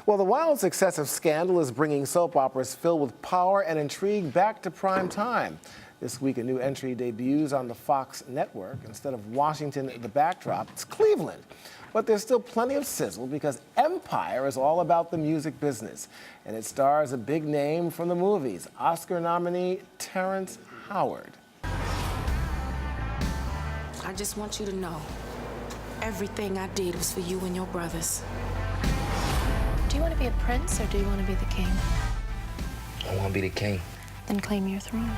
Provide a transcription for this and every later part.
Well, the wild success of Scandal is bringing soap operas filled with power and intrigue back to prime time. This week, a new entry debuts on the Fox network. Instead of Washington, the backdrop, it's Cleveland. But there's still plenty of sizzle because Empire is all about the music business. And it stars a big name from the movies, Oscar nominee Terrence Howard. I just want you to know, everything I did was for you and your brothers. Do you want to be a prince or do you want to be the king? I want to be the king. Then claim your throne.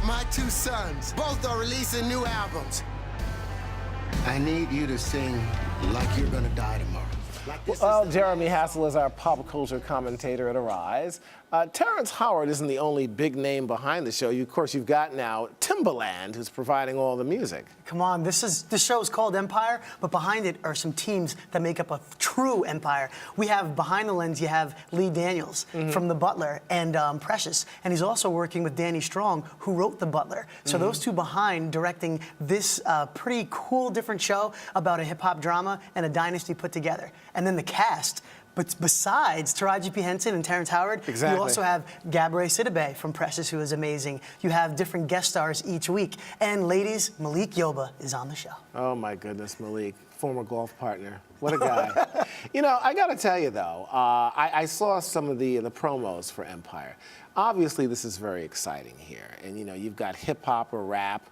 My two sons, both are releasing new albums. I need you to sing like you're gonna die tomorrow. Well, Jeremy Hassel is our pop culture commentator at Arise. Terrence Howard isn't the only big name behind the show. Of course, you've got now Timbaland, who's providing all the music. Come on, this show is called Empire, but behind it are some teams that make up a true empire. We have behind the lens, you have Lee Daniels from The Butler and Precious, and he's also working with Danny Strong, who wrote The Butler. So those two behind directing this pretty cool, different show about a hip-hop drama and a dynasty put together. And then the cast. But besides Taraji P. Henson and Terrence Howard, you also have Gabourey Sidibe from Precious, who is amazing. You have different guest stars each week. And ladies, Malik Yoba is on the show. Oh my goodness, Malik, former golf partner. What a guy. You know, I gotta tell you though, I saw some of the promos for Empire. Obviously, this is very exciting here. And you know, you've got hip hop or rap,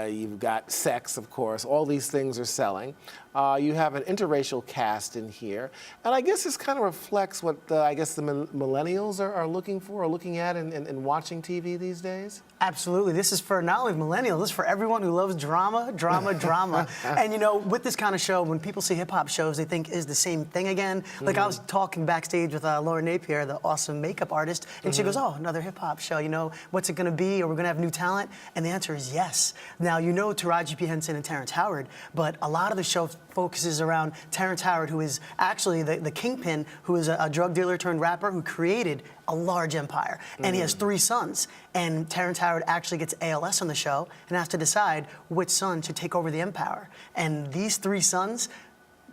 you've got sex, of course. All these things are selling. You have an interracial cast in here. And I guess this kind of reflects what I guess the millennials are looking for or looking at in watching TV these days. Absolutely. This is for not only millennials, this is for everyone who loves drama, drama, drama. And you know, with this kind of show, when people see hip-hop shows, they think is the same thing again. Like I was talking backstage with Laura Napier, the awesome makeup artist, and she goes, oh, another hip-hop show, you know, what's it going to be? Are we going to have new talent? And the answer is yes. Now, you know Taraji P. Henson and Terrence Howard, but a lot of the show focuses around Terrence Howard, who is actually the kingpin, who is a drug dealer turned rapper who created a large empire. And he has 3 sons. And Terrence Howard actually gets ALS on the show and has to decide which son should take over the empire. And these 3 sons,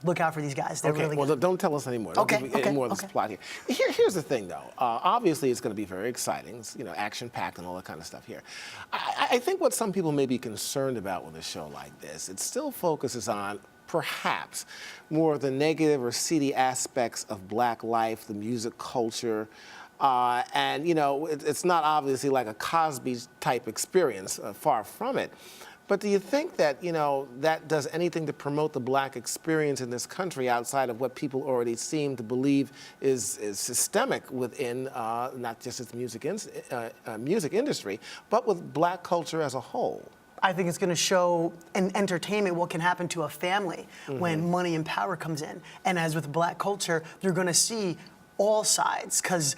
look out for these guys. They're really good. Well, don't tell us anymore. Don't give me any more of this plot here. Here's the thing, though. Obviously, it's going to be very exciting. It's, you know, action-packed and all that kind of stuff here. I think what some people may be concerned about with a show like this, it still focuses on perhaps more of the negative or seedy aspects of black life, the music culture. And, you know, it's not obviously like a Cosby-type experience, far from it. But do you think that, you know, that does anything to promote the black experience in this country outside of what people already seem to believe is systemic within not just its music industry, but with black culture as a whole? I think it's going to show in entertainment what can happen to a family when money and power comes in. And as with black culture, you're going to see all sides, because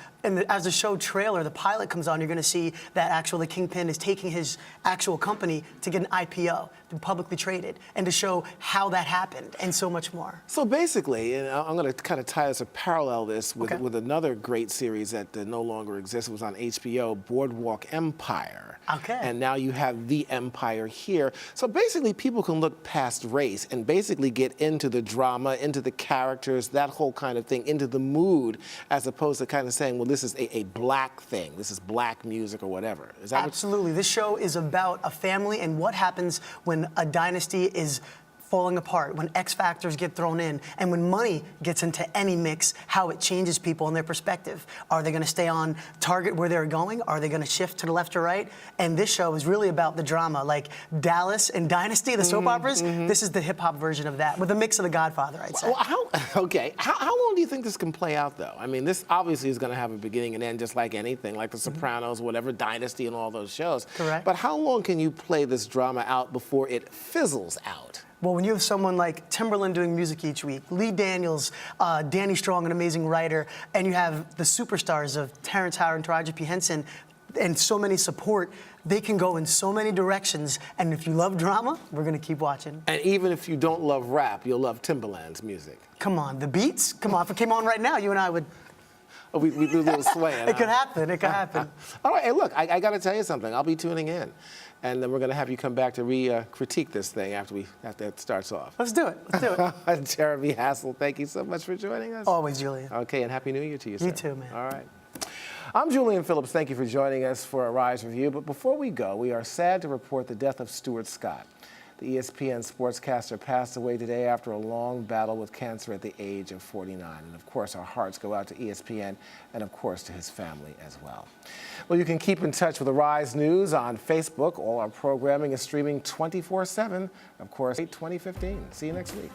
as the show trailer, the pilot comes on, you're going to see that actually the Kingpin is taking his actual company to get an IPO, to publicly traded, and to show how that happened, and so much more. So basically, and I'm going to kind of tie this or parallel this with another great series that no longer exists. It was on HBO, Boardwalk Empire. Okay. And now you have The Empire here. So basically, people can look past race and basically get into the drama, into the characters, that whole kind of thing, into the mood, as opposed to kind of saying, well, this is a black thing, this is black music or whatever. Is that Absolutely. This show is about a family and what happens when a dynasty is falling apart, when X factors get thrown in, and when money gets into any mix, how it changes people and their perspective. Are they going to stay on target where they're going? Are they going to shift to the left or right? And this show is really about the drama, like Dallas and Dynasty, the soap operas. This is the hip-hop version of that, with a mix of The Godfather, I'd say. Well, how long do you think this can play out, though? I mean, this obviously is going to have a beginning and end, just like anything, like The Sopranos, whatever, Dynasty, and all those shows. Correct. But how long can you play this drama out before it fizzles out? Well, when you have someone like Timbaland doing music each week, Lee Daniels, Danny Strong, an amazing writer, and you have the superstars of Terrence Howard and Taraji P. Henson, and so many support, they can go in so many directions. And if you love drama, we're going to keep watching. And even if you don't love rap, you'll love Timbaland's music. Come on, the beats? Come on, if it came on right now, you and I would... Oh, we do a little swaying. It could happen, it could happen. All right, hey, look, I got to tell you something. I'll be tuning in. and then we're going to have you come back to critique this thing after it starts off. Let's do it. Let's do it. Jeremy Hassel, thank you so much for joining us. Always, Julian. Okay, and Happy New Year to you, sir. You too, man. All right. I'm Julian Phillips. Thank you for joining us for a Rise Review. But before we go, we are sad to report the death of Stuart Scott. The ESPN sportscaster passed away today after a long battle with cancer at the age of 49. And of course, our hearts go out to ESPN and of course to his family as well. Well, you can keep in touch with the Rise News on Facebook. All our programming is streaming 24/7, of course, 2015. See you next week.